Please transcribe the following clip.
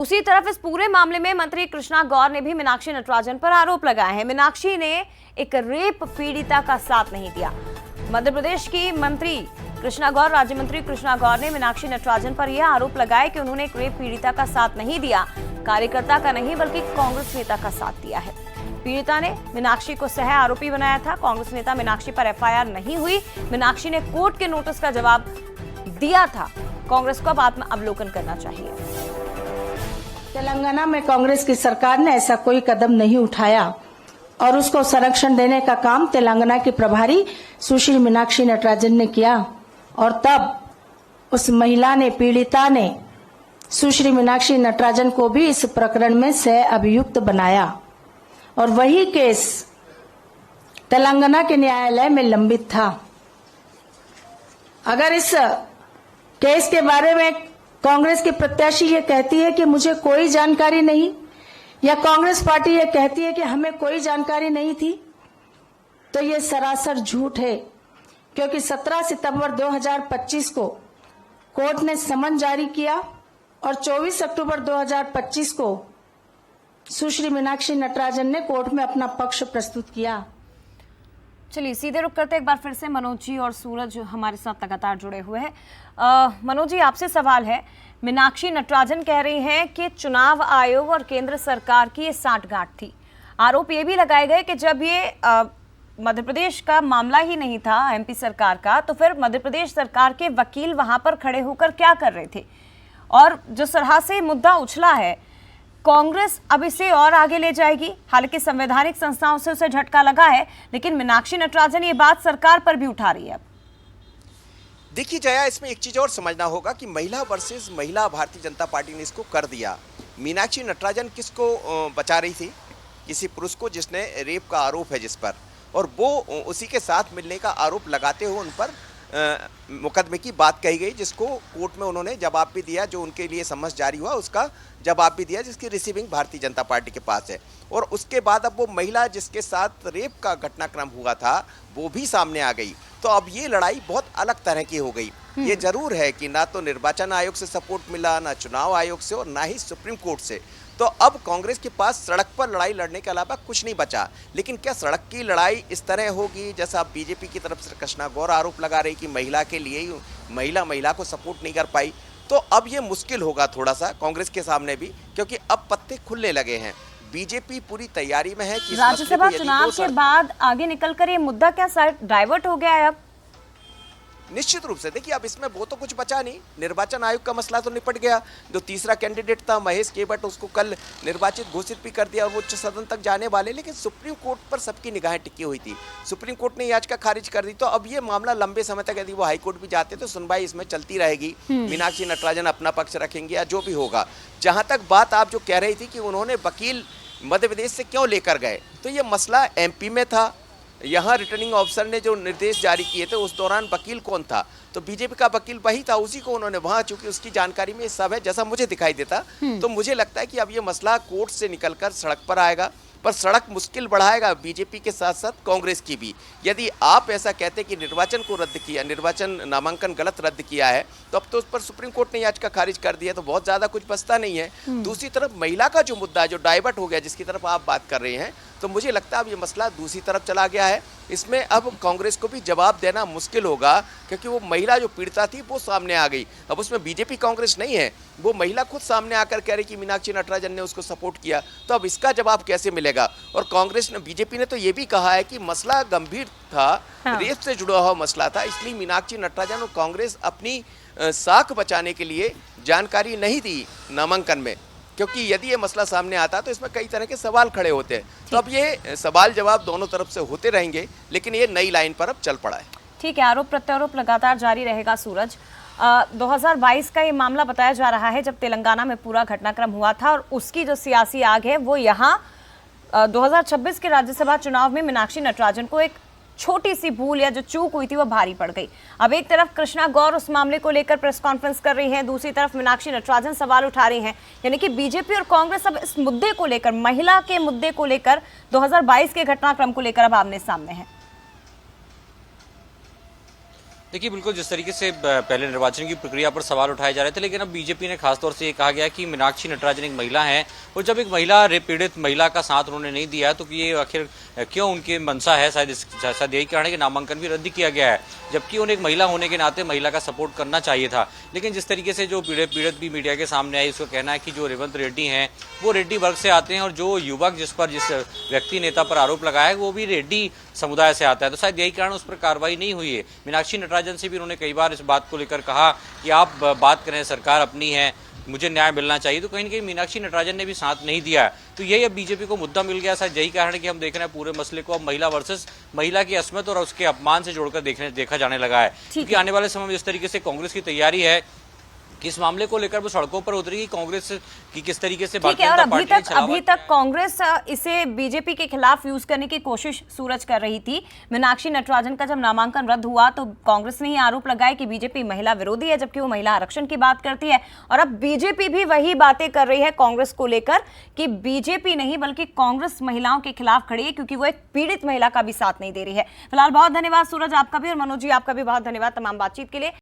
उसी तरफ इस पूरे मामले में मंत्री कृष्णा गौर ने भी मीनाक्षी नटराजन पर आरोप लगाए हैं। मीनाक्षी ने एक रेप पीड़िता का साथ नहीं दिया। मध्य प्रदेश की मंत्री कृष्णा गौर, राज्य मंत्री कृष्णा गौर ने मीनाक्षी नटराजन पर यह आरोप लगाया कि उन्होंने एक रेप पीड़िता का साथ नहीं दिया, कार्यकर्ता का नहीं बल्कि कांग्रेस नेता का साथ दिया है। पीड़िता ने मीनाक्षी को सह आरोपी बनाया था। कांग्रेस नेता मीनाक्षी पर एफआईआर नहीं हुई। मीनाक्षी ने कोर्ट के नोटिस का जवाब दिया था। कांग्रेस को अब आत्म अवलोकन करना चाहिए। तेलंगाना में कांग्रेस की सरकार ने ऐसा कोई कदम नहीं उठाया और उसको संरक्षण देने का काम तेलंगाना की प्रभारी सुश्री मीनाक्षी नटराजन ने किया और तब उस महिला ने, पीड़िता ने सुश्री मीनाक्षी नटराजन को भी इस प्रकरण में सह अभियुक्त बनाया और वही केस तेलंगाना के न्यायालय में लंबित था। अगर इस केस के बारे में कांग्रेस की प्रत्याशी ये कहती है कि मुझे कोई जानकारी नहीं, या कांग्रेस पार्टी ये कहती है कि हमें कोई जानकारी नहीं थी, तो ये सरासर झूठ है। क्योंकि 17 सितंबर 2025 को कोर्ट ने समन जारी किया और 24 अक्टूबर 2025 को सुश्री मीनाक्षी नटराजन ने कोर्ट में अपना पक्ष प्रस्तुत किया। चलिए सीधे रुक करते एक बार फिर से मनोज जी और सूरज हमारे साथ लगातार जुड़े हुए हैं। मनोज जी, आपसे सवाल है। मीनाक्षी नटराजन कह रही हैं कि चुनाव आयोग और केंद्र सरकार की ये सांठगांठ थी। आरोप ये भी लगाए गए कि जब ये मध्य प्रदेश का मामला ही नहीं था, एमपी सरकार का, तो फिर मध्य प्रदेश सरकार के वकील वहां पर खड़े होकर क्या कर रहे थे। और जो तरह से मुद्दा उछला है, कांग्रेस अब इसे और आगे ले जाएगी। हालांकि संवैधानिक संस्थाओं से उसे झटका लगा है, लेकिन मीनाक्षी नटराजन ये बात सरकार पर भी उठा रही है। देखिए जया, इसमें एक चीज और समझना होगा कि महिला वर्सेस महिला भारतीय जनता पार्टी ने इसको कर दिया। मीनाक्षी नटराजन किसको बचा रही थी? किसी पुरुष को जिसने रेप का आरोप है जिस पर, और वो उसी के साथ मिलने का आरोप लगाते हुए उन पर मुकदमे की बात कही गई, जिसको कोर्ट में उन्होंने जवाब भी दिया। जो उनके लिए समन्स जारी हुआ उसका जवाब भी दिया, जिसकी रिसीविंग भारतीय जनता पार्टी के पास है। और उसके बाद अब वो महिला जिसके साथ रेप का घटनाक्रम हुआ था वो भी सामने आ गई। तो अब ये लड़ाई बहुत अलग तरह की हो गई। ये जरूर है कि ना तो निर्वाचन आयोग से सपोर्ट मिला, ना चुनाव आयोग से, और ना ही सुप्रीम कोर्ट से। तो अब कांग्रेस के पास सड़क पर लड़ाई लड़ने के अलावा कुछ नहीं बचा। लेकिन क्या सड़क की लड़ाई इस तरह होगी जैसा बीजेपी की तरफ से कृष्णा गौर आरोप लगा रही कि महिला के लिए ही महिला को सपोर्ट नहीं कर पाई? तो अब ये मुश्किल होगा थोड़ा सा कांग्रेस के सामने भी, क्योंकि अब पत्ते खुलने लगे हैं। बीजेपी पूरी तैयारी में है कि राज्यसभा चुनाव के बाद आगे निकलकर ये मुद्दा क्या डाइवर्ट हो गया है अब? निश्चित रूप से देखिए, अब इसमें वो तो कुछ बचा नहीं। निर्वाचन आयोग का मसला तो निपट गया। जो तीसरा कैंडिडेट था महेश केवट, उसको कल निर्वाचित घोषित भी कर दिया और वो उच्च सदन तक जाने वाले। लेकिन सुप्रीम कोर्ट पर सबकी निगाहें टिकी हुई थी। सुप्रीम कोर्ट ने याचिका खारिज कर दी। तो अब ये मामला लंबे समय तक, यदि वो हाईकोर्ट भी जाते तो सुनवाई इसमें चलती रहेगी। मीनाक्षी नटराजन अपना पक्ष रखेंगे या जो भी होगा। जहां तक बात आप जो कह रही थी कि उन्होंने वकील मध्य प्रदेश से क्यों लेकर गए, तो ये मसला एमपी में था। यहाँ रिटर्निंग ऑफिसर ने जो निर्देश जारी किए थे उस दौरान वकील कौन था? तो बीजेपी का वकील वही था, उसी को उन्होंने वहाँ, चूंकि उसकी जानकारी में सब है जैसा मुझे दिखाई देता। तो मुझे लगता है कि अब ये मसला कोर्ट से निकलकर सड़क पर आएगा। पर सड़क मुश्किल बढ़ाएगा बीजेपी के साथ साथ कांग्रेस की भी। यदि आप ऐसा कहते कि निर्वाचन को रद्द किया, निर्वाचन नामांकन गलत रद्द किया है, तो अब तो उस पर सुप्रीम कोर्ट ने याचिका खारिज कर दिया, तो बहुत ज्यादा कुछ बचता नहीं है। दूसरी तरफ महिला का जो मुद्दा है, जो डाइवर्ट हो गया, जिसकी तरफ आप बात कर रहे हैं, तो मुझे लगता है अब ये मसला दूसरी तरफ चला गया है। इसमें अब कांग्रेस को भी जवाब देना मुश्किल होगा, क्योंकि वो महिला जो पीड़िता थी वो सामने आ गई। अब उसमें बीजेपी कांग्रेस नहीं है, वो महिला खुद सामने आकर कह रही कि मीनाक्षी नटराजन ने उसको सपोर्ट किया। तो अब इसका जवाब कैसे मिलेगा? और कांग्रेस ने, बीजेपी ने तो ये भी कहा है कि मसला गंभीर था, रेप से जुड़ा हुआ मसला था, इसलिए मीनाक्षी नटराजन और कांग्रेस अपनी साख बचाने के लिए जानकारी नहीं दी नामांकन में, क्योंकि यदि ये मसला सामने आता तो इसमें कई तरह के सवाल खड़े होते हैं। तो अब ये सवाल जवाब दोनों तरफ से होते रहेंगे, लेकिन ये नई लाइन पर अब चल पड़ा है। ठीक है, आरोप प्रत्यारोप लगातार जारी रहेगा। सूरज, 2022 का ये मामला बताया जा रहा है जब तेलंगाना में पूरा घटनाक्रम हुआ था, और उसकी जो सियासी आग है वो यहाँ 2026 के राज्यसभा चुनाव में मीनाक्षी नटराजन को एक छोटी सी भूल या जो चूक हुई थी वो भारी पड़ गई। अब एक तरफ कृष्णा गौर उस मामले को लेकर प्रेस कॉन्फ्रेंस कर रही हैं, दूसरी तरफ मीनाक्षी नटराजन सवाल उठा रही हैं। यानी कि बीजेपी और कांग्रेस अब इस मुद्दे को लेकर, महिला के मुद्दे को लेकर, 2022 के घटनाक्रम को लेकर अब आमने सामने है। देखिए बिल्कुल, जिस तरीके से पहले निर्वाचन की प्रक्रिया पर सवाल उठाए जा रहे थे, लेकिन अब बीजेपी ने खासतौर से ये कहा गया कि मीनाक्षी नटराजन एक महिला हैं और जब एक महिला पीड़ित महिला का साथ उन्होंने नहीं दिया तो ये आखिर क्यों उनकी मंशा है, शायद यही कारण है कि नामांकन भी रद्द किया गया है, जबकि उन्हें एक महिला होने के नाते महिला का सपोर्ट करना चाहिए था। लेकिन जिस तरीके से जो पीड़ित भी मीडिया के सामने आई, उसका कहना है कि जो रेवंत रेड्डी हैं वो रेड्डी वर्ग से आते हैं और जो युवक जिस व्यक्ति नेता पर आरोप लगाया है वो भी रेड्डी समुदाय से आता है, तो शायद यही कारण उस पर कार्रवाई नहीं हुई है। मीनाक्षी नटराजन से भी उन्होंने कई बार इस बात को लेकर कहा कि आप बात करें, सरकार अपनी है, मुझे न्याय मिलना चाहिए, तो कहीं ना कहीं मीनाक्षी नटराजन ने भी साथ नहीं दिया है। तो यही अब बीजेपी को मुद्दा मिल गया, शायद यही कारण है कि हम देख रहे हैं पूरे मसले को अब महिला वर्सेस महिला की अस्मत और उसके अपमान से जोड़कर देखा जाने लगा है। क्योंकि आने वाले समय में जिस तरीके से कांग्रेस की तैयारी है कि इस मामले को लेकर वो सड़कों पर उतरेगी, कांग्रेस की किस तरीके से ठीक है। और अभी तक कांग्रेस इसे बीजेपी के खिलाफ यूज करने की कोशिश सूरज कर रही थी। मीनाक्षी नटराजन का जब नामांकन रद्द हुआ तो कांग्रेस ने ही आरोप लगाया कि बीजेपी महिला विरोधी है, जबकि वो महिला आरक्षण की बात करती है। और अब बीजेपी भी वही बातें कर रही है कांग्रेस को लेकर कि बीजेपी नहीं बल्कि कांग्रेस महिलाओं के खिलाफ खड़ी है, क्योंकि वो एक पीड़ित महिला का भी साथ नहीं दे रही है। फिलहाल बहुत धन्यवाद सूरज आपका भी, और मनोज जी आपका भी बहुत धन्यवाद तमाम बातचीत के लिए।